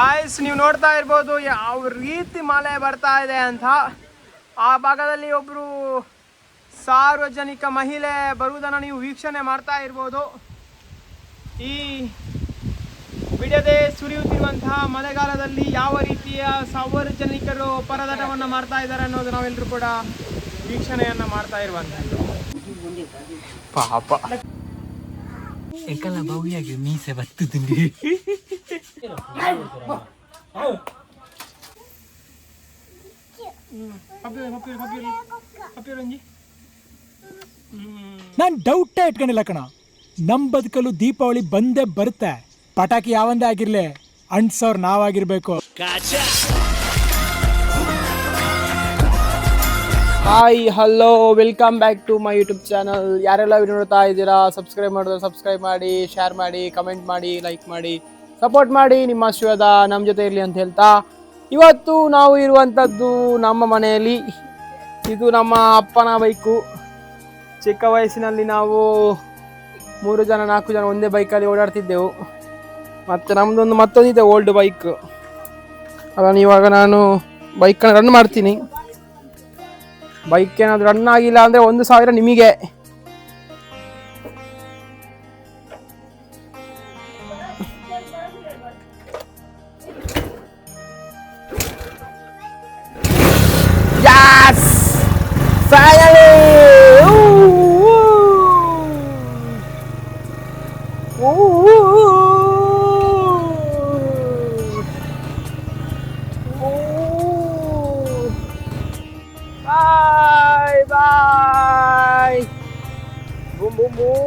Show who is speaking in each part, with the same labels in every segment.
Speaker 1: Guys ನೀವು ನೋಡ್ತಾ ಇರ್ಬೋದು ಯಾವ ರೀತಿ ಮಳೆ ಬರ್ತಾ ಇದೆ ಅಂತ. ಆ ಭಾಗದಲ್ಲಿ ಒಬ್ರು ಸಾರ್ವಜನಿಕ ಮಹಿಳೆ ಬರುವುದನ್ನು ನೀವು ವೀಕ್ಷಣೆ ಮಾಡ್ತಾ ಇರ್ಬೋದು. ಈ ಬಿಡದೆ ಸುರಿಯುತ್ತಿರುವಂತಹ ಮಳೆಗಾಲದಲ್ಲಿ ಯಾವ ರೀತಿಯ ಸಾರ್ವಜನಿಕರು ಪರದಾಟವನ್ನು ಮಾಡ್ತಾ ಇದ್ದಾರೆ ಅನ್ನೋದು ನಾವೆಲ್ಲರೂ ಕೂಡ ವೀಕ್ಷಣೆಯನ್ನ ಮಾಡ್ತಾ ಇರುವಂಥದ್ದು. ಪಾಪ
Speaker 2: එකල බව්යාගේ මීස වත්තුතුන්ගේ
Speaker 3: ನಾನು ಡೌಟೇ ಇಟ್ಕೊಂಡಿಲ್ಲ ಕಣ. ನಮ್ಮ ಬದುಕಲು ದೀಪಾವಳಿ ಬಂದೇ ಬರುತ್ತೆ. ಪಟಾಕಿ ಯಾವಂದೇ ಆಗಿರ್ಲಿ ಅಂಟ್ಸೋರ್ ನಾವಾಗಿರ್ಬೇಕು.
Speaker 1: Hi hello welcome back to my YouTube channel. ಯಾರೆಲ್ಲ ವಿಡಿಯೋ ನೋಡ್ತಾ ಇದ್ದೀರಾ, ಸಬ್ಸ್ಕ್ರೈಬ್ ಮಾಡಿದ್ರೆ ಸಬ್ಸ್ಕ್ರೈಬ್ ಮಾಡಿ, ಶೇರ್ ಮಾಡಿ, ಕಮೆಂಟ್ ಮಾಡಿ, ಲೈಕ್ ಮಾಡಿ, ಸಪೋರ್ಟ್ ಮಾಡಿ. ನಿಮ್ಮ ಆಶೀರ್ವಾದ ನಮ್ಮ ಜೊತೆ ಇರಲಿ ಅಂತ ಹೇಳ್ತಾ, ಇವತ್ತು ನಾವು ಇರುವಂಥದ್ದು ನಮ್ಮ ಮನೆಯಲ್ಲಿ. ಇದು ನಮ್ಮ ಅಪ್ಪನ ಬೈಕು. ಚಿಕ್ಕ ವಯಸ್ಸಿನಲ್ಲಿ ನಾವು 3 ಜನ 4 ಜನ ಒಂದೇ ಬೈಕಲ್ಲಿ ಓಡಾಡ್ತಿದ್ದೆವು. ಮತ್ತು ನಮ್ಮದೊಂದು ಮತ್ತೊಂದಿದೆ ಓಲ್ಡ್ ಬೈಕ್. ಅದನ್ನು ಇವಾಗ ನಾನು ಬೈಕನ್ನು ರನ್ ಮಾಡ್ತೀನಿ. ಬೈಕ್ ಏನಾದರೂ ರನ್ ಆಗಿಲ್ಲ ಅಂದರೆ 1,000 ನಿಮಗೆ. Yes! Finally! Bye bye. Boom boom boom.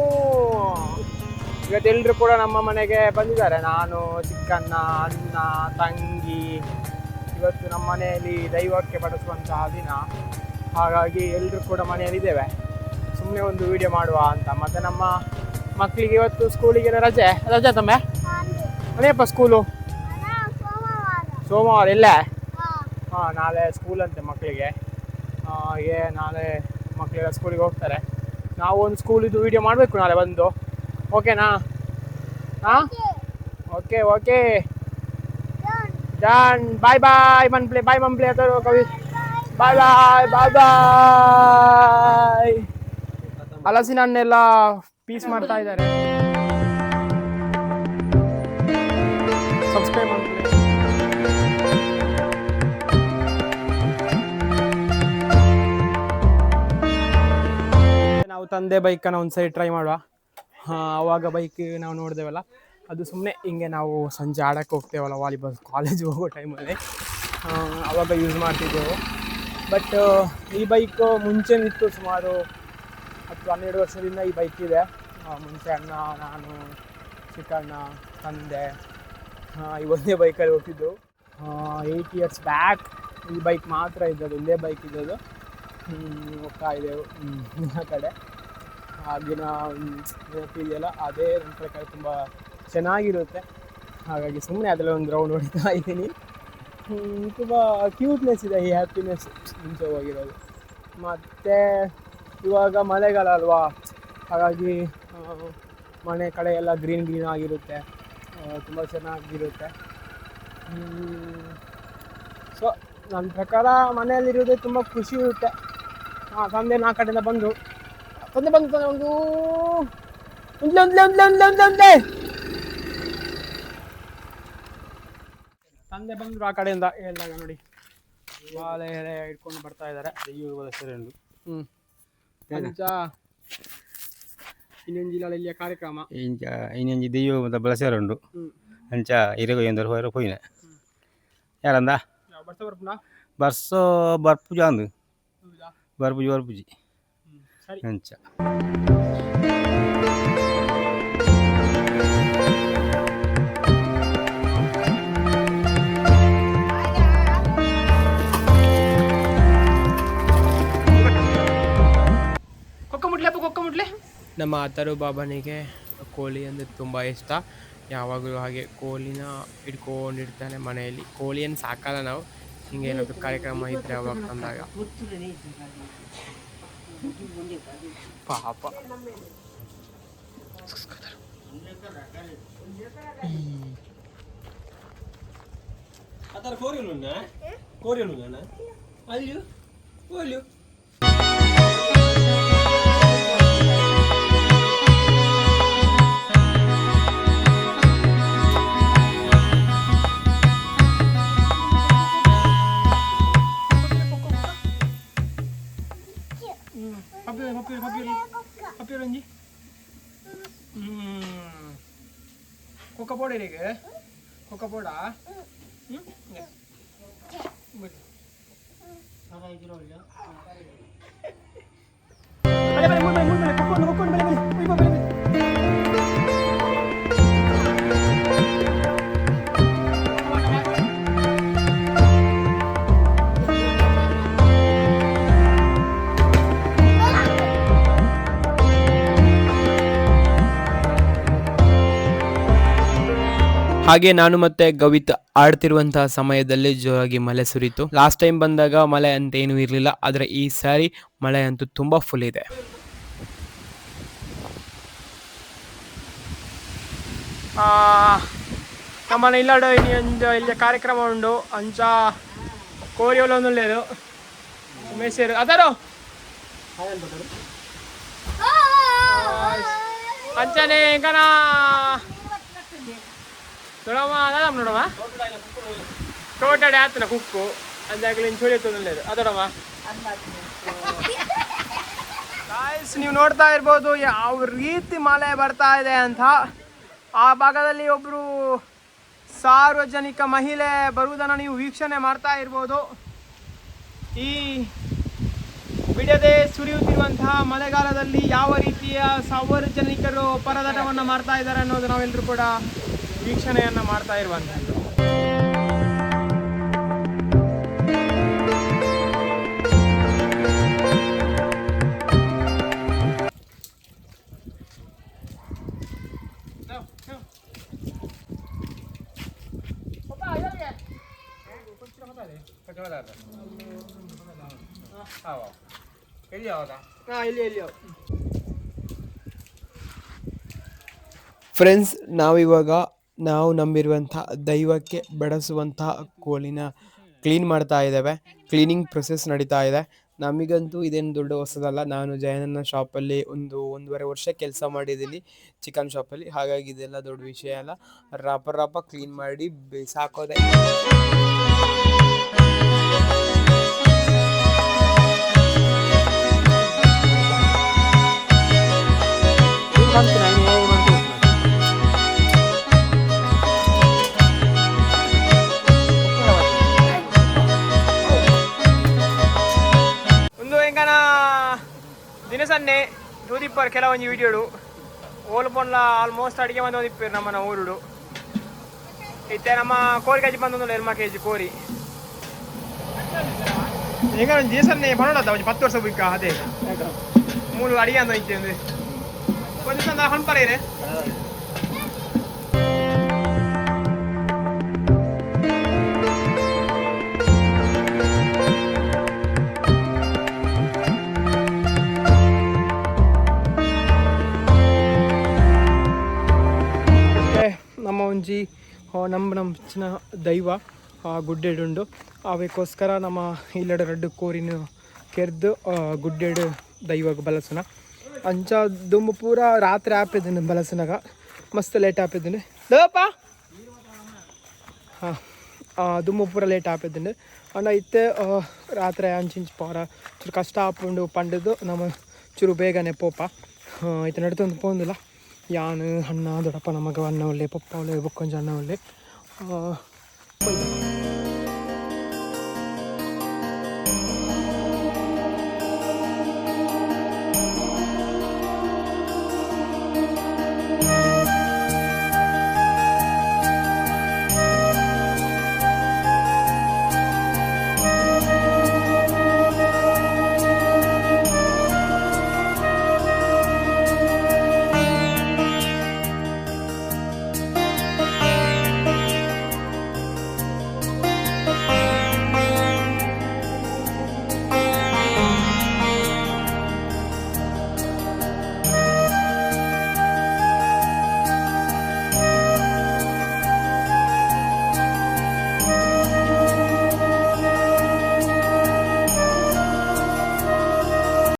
Speaker 1: ಇವತ್ತೆಲ್ಲರೂ ಕೂಡ ನಮ್ಮ ಮನೆಗೆ ಬಂದಿದ್ದಾರೆ. ನಾನು, ಚಿಕ್ಕಣ್ಣ, ಅಣ್ಣ, ತಂಗಿ. ಇವತ್ತು ನಮ್ಮ ಮನೆಯಲ್ಲಿ ದೈವಕ್ಕೆ ಬಡಿಸುವಂತಹ ದಿನ. ಹಾಗಾಗಿ ಎಲ್ಲರೂ ಕೂಡ ಮನೆಯಲ್ಲಿದ್ದೇವೆ. ಸುಮ್ಮನೆ ಒಂದು ವಿಡಿಯೋ ಮಾಡುವ ಅಂತ. ಮತ್ತು ನಮ್ಮ ಮಕ್ಕಳಿಗೆ ಇವತ್ತು ಸ್ಕೂಲಿಗೆ ರಜೆ ತಮ್ಮೆ. ಮನೆಯಪ್ಪ ಸ್ಕೂಲು ಸೋಮವಾರ ಇಲ್ಲ. ಹಾಂ, ನಾಳೆ ಸ್ಕೂಲ್ ಅಂತೆ ಮಕ್ಕಳಿಗೆ. ಹಾಗೆ ನಾಳೆ ಮಕ್ಕಳೆಲ್ಲ ಸ್ಕೂಲಿಗೆ ಹೋಗ್ತಾರೆ. ನಾವು ಒಂದು ಸ್ಕೂಲಿದ್ದು ವಿಡಿಯೋ ಮಾಡಬೇಕು ನಾಳೆ ಬಂದು. ಓಕೆನಾ? ಹಾಂ, ಓಕೆ ಓಕೆ ಡನ್. ಬಾಯ್ ಬಾಯ್ ಮನ್ಪ್ಲೆ. ಬಾಯ್ ಮನ್ಪ್ಲೆ ಅಥವಾ ಕವಿ. ಬಾಯ್ ಬಾಯ್ ಬಾಯ್ ಬಾಯ್. ಹಲಸಿನ ಹಣ್ಣೆಲ್ಲ ಪೀಸ್ ಮಾಡ್ತಾ ಇದ್ದಾರೆ. ಸಬ್ಸ್ಕ್ರೈಬ್ ಮಾಡ್ಕೊಳ್ಳಿ. ನಾವು ತಂದೆ ಬೈಕನ್ನು ಒಂದು ಸೈಡ್ ಟ್ರೈ ಮಾಡುವ. ಆವಾಗ ಬೈಕ್ ನಾವು ನೋಡಿದೆವಲ್ಲ, ಅದು ಸುಮ್ಮನೆ ಹಿಂಗೆ ನಾವು ಸಂಜೆ ಆಡೋಕ್ಕೆ ಹೋಗ್ತೇವಲ್ಲ ವಾಲಿಬಾಲ್, ಕಾಲೇಜಿಗೆ ಹೋಗೋ ಟೈಮಲ್ಲಿ ಆವಾಗ ಯೂಸ್ ಮಾಡ್ತಿದ್ದೆವು. ಬಟ್ ಈ ಬೈಕು ಮುಂಚೆನಿತ್ತು, ಸುಮಾರು 10-12 ವರ್ಷದಿಂದ ಈ ಬೈಕ್ ಇದೆ. ಮುಂಚೆ ಅಣ್ಣ, ನಾನು, ಚಿಕ್ಕಣ್ಣ, ತಂದೆ ಈ ಒಂದೇ ಬೈಕಲ್ಲಿ ಹೋಗ್ತಿದ್ದು. 8 years ಬ್ಯಾಕ್ ಈ ಬೈಕ್ ಮಾತ್ರ ಇದ್ದದ್ದು, ಒಂದೇ ಬೈಕ್ ಇದ್ದದ್ದು. ಹೋಗ್ತಾ ಇದ್ದೆವು ಆ ಕಡೆ. ಆಗಿನ ನೆನಪಿದೆಯಲ್ಲ, ಅದೇ ನನ್ನ ಪ್ರಕಾರ ತುಂಬ ಚೆನ್ನಾಗಿರುತ್ತೆ. ಹಾಗಾಗಿ ಸುಮ್ಮನೆ ಅದೆಲ್ಲ ಒಂದು ರೌಂಡ್ ಹೊಡಿತಾ ಇದ್ದೀನಿ. ತುಂಬ ಕ್ಯೂಟ್ನೆಸ್ ಇದೆ ಈ ಹ್ಯಾಪಿನೆಸ್ ಮುಂಚೆ ಹೋಗಿರೋದು. ಮತ್ತು ಇವಾಗ ಮಳೆಗಾಲ ಅಲ್ವಾ, ಹಾಗಾಗಿ ಮನೆ ಕಡೆ ಎಲ್ಲ ಗ್ರೀನ್ ಆಗಿರುತ್ತೆ, ತುಂಬ ಚೆನ್ನಾಗಿರುತ್ತೆ. ಸೊ ನನ್ನ ಪ್ರಕಾರ ಮನೆಯಲ್ಲಿರೋದೇ ತುಂಬ ಖುಷಿ ಇರುತ್ತೆ. ತಂದೆ 4 ಕಡೆಯಿಂದ ಬಂದು ಒಂದು ತಂದೆ ಬಂದರು ಆ ಕಡೆಯಿಂದ ಹೇಳಿದಾಗ ನೋಡಿ ಬಾಳೆ ಎಲೆ ಇಟ್ಕೊಂಡು ಬರ್ತಾ ಇದ್ದಾರೆ. ಇನ್ನೊಂದು ಜಿಲ್ಲೆಯಲ್ಲಿ ಕಾರ್ಯಕ್ರಮ
Speaker 4: ಇನ್ನೊಂದು ದೆಯ್ಯ ಬಳಸ್ಯಾರುಂಡು ಅಂಚ ಇರಗು ಎಂದರು ಹೋಯ್ರ ಹೋಯ್ನೆ ಯಾರಂದ ಬರ್ಸ ಬರ್ಪುಜ ಅಂದು ಬರ್ಪುಜಿ ಅಂಚ
Speaker 1: ಕೊಕ್ಕ ನಮ್ಮ ಆತರು ಬಾಬನಿಗೆ ಕೋಳಿ ಅಂದರೆ ತುಂಬ ಇಷ್ಟ. ಯಾವಾಗಲೂ ಹಾಗೆ ಕೋಳಿನ ಇಟ್ಕೊಂಡಿರ್ತಾನೆ ಮನೆಯಲ್ಲಿ. ಕೋಳಿಯನ್ನು ಸಾಕಲ್ಲ ನಾವು, ಹಿಂಗೆ ಏನಾದರೂ ಕಾರ್ಯಕ್ರಮ ಇದ್ದರೆ ಅವಾಗ ತಂದಾಗ. ಪಾಪ ಪಪ್ಪಿರಂಜಿ ಕೊಕ್ಕ ಪೋಡೇರಿಗೆ ಕೊಕ್ಕ ಪೋಡ ಹಾಗೆ ನಾನು ಮತ್ತೆ ಗವಿತ್ ಆಡ್ತಿರುವಂತಹ ಸಮಯದಲ್ಲಿ ಜೋರಾಗಿ ಮಳೆ ಸುರಿತು. ಲಾಸ್ಟ್ ಟೈಮ್ ಬಂದಾಗ ಮಳೆ ಅಂತ ಏನೂ ಇರಲಿಲ್ಲ, ಆದರೆ ಈ ಸಾರಿ ಮಳೆ ಅಂತೂ ತುಂಬಾ ಫುಲ್ ಇದೆ. ನಮ್ಮನೆ ಇಲ್ಲಾಡು ಇಲ್ಲಿ ಕಾರ್ಯಕ್ರಮ ಉಂಡು ಅಂಚ ಕೋರಿಯೋಲೊಂದು లేదు ಮೇಸೇರು ಅದಾರೋ ಅಂಚನೆ ಇಂಕನ ನೋಡಮ್ಮ ಅದ ನೋಡಮ್ಮ ತೋಟಡೆ ಆತನ ಕುಕ್ಕು ಅಂದಾಗಲಿ ಚೂಳಿಯತ್ತೊಂದು లేదు ಅದೋಡಮ್ಮ. ಗಾಯ್ಸ್ ನೀವು ನೋಡ್ತಾ ಇರ್ಬೋದು ಯಾವ ರೀತಿ ಮಳೆ ಬರ್ತಾ ಇದೆ ಅಂತ. ಆ ಭಾಗದಲ್ಲಿ ಒಬ್ಬರು ಸಾರ್ವಜನಿಕ ಮಹಿಳೆ ಬರುವುದನ್ನು ನೀವು ವೀಕ್ಷಣೆ ಮಾಡ್ತಾ ಇರ್ಬೋದು. ಈ ಬಿಡದೆ ಸುರಿಯುತ್ತಿರುವಂತಹ ಮಳೆಗಾಲದಲ್ಲಿ ಯಾವ ರೀತಿಯ ಸಾರ್ವಜನಿಕರು ಪರದಾಟವನ್ನು ಮಾಡ್ತಾ ಇದ್ದಾರೆ ಅನ್ನೋದು ನಾವೆಲ್ಲರೂ ಕೂಡ ವೀಕ್ಷಣೆಯನ್ನು ಮಾಡ್ತಾ ಇರುವಂಥದ್ದು. ಫ್ರೆಂಡ್ಸ್, ನಾವಿವಾಗ ನಾವು ನಂಬಿರುವಂಥ ದೈವಕ್ಕೆ ಬಡಿಸುವಂತಹ ಕೋಳಿನ ಕ್ಲೀನ್ ಮಾಡ್ತಾ ಇದ್ದೇವೆ. ಕ್ಲೀನಿಂಗ್ ಪ್ರೊಸೆಸ್ ನಡೀತಾ ಇದೆ. ನಮಗಂತೂ ಇದೇನು ದೊಡ್ಡ ಹೊಸದಲ್ಲ. ನಾನು ಜಯನನ್ನ ಶಾಪಲ್ಲಿ 1.5 ವರ್ಷ ಕೆಲಸ ಮಾಡಿದ್ದೀನಿ ಚಿಕನ್ ಶಾಪಲ್ಲಿ. ಹಾಗಾಗಿ ಇದೆಲ್ಲ ದೊಡ್ಡ ವಿಷಯ ಅಲ್ಲ. ರಪ ಕ್ಲೀನ್ ಮಾಡಿ ಸಾಕೋದೆ. ದಿನಸನ್ನೆ ದೂದಿಪ್ಪರ್ ಕೆಲವೊಂದು ವೀಡಿಯೋಡು ಓಲ್ಪೊಂಡ್ಲ ಆಲ್ಮೋಸ್ಟ್ ಅಡಿಗೆ ಬಂದು ಓದಿಪ್ಪೇರು ನಮ್ಮನ ಊರುಡು ಇತ್ತೆ ನಮ್ಮ ಕೋರಿ ಕೆಜಿ ಬಂದೊಂದು 2 kg ಕೋರಿ ಈಗ ದಿನಸನ್ನೆ ಬರೋಣದ 10 ವರ್ಷ ಬಿಕ್ಕ ಅದೇ 3 ಅಡಿಗೆ ಅಂತ ಇದ್ದೇನೆ ಕೊಂಚ ಹಣ್ಪರ ಇದೆ. ನಮ್ಮ ಒಂಜಿ ನಮ್ಮಚ್ಚಿನ ದೈವ ಗುಡ್ಡೆಡುಂಡು ಅವಕ್ಕೋಸ್ಕರ ನಮ್ಮ ಇಲ್ಲಡ 2 ಕೋರಿನ ಕೆರ್ದು ಗುಡ್ಡೆಡು ದೈವಗೆ ಬಲಸನ ಅಂಚ ದುಂಬು ಪೂರ ರಾತ್ರಿ ಆಪಿದ್ದೀನಿ ಬಲಸನಾಗ ಮಸ್ತ್ ಲೇಟ್ ಆಪಿದ್ದೀನಿ ದಪ್ಪ ಹಾಂ ದುಂಬು ಪೂರ ಲೇಟ್ ಆಪಿದ್ದೀನಿ ಅಣ್ಣ ಇತ್ತೆ ರಾತ್ರಿ ಅಂಚಿಂಚು ಪೋರ ಚೂರು ಕಷ್ಟ ಆಪುಂಡು ಪಂಡದು ನಮ್ಮ ಚೂರು ಬೇಗನೆ ಪೋಪ ಇತ್ತೆ ನಡ್ತೊಂದು ಪೋಂದಿಲ್ಲ ಯಾನು ಅಣ್ಣ ದೊಡ್ಡಪ್ಪ ನಮಗೆ ಅಣ್ಣ ಒಳ್ಳೆ ಪಪ್ಪ ಒಳ್ಳೆ ಬೊಕ್ಕೊಂಜ ಅಣ್ಣ ಒಳ್ಳೆ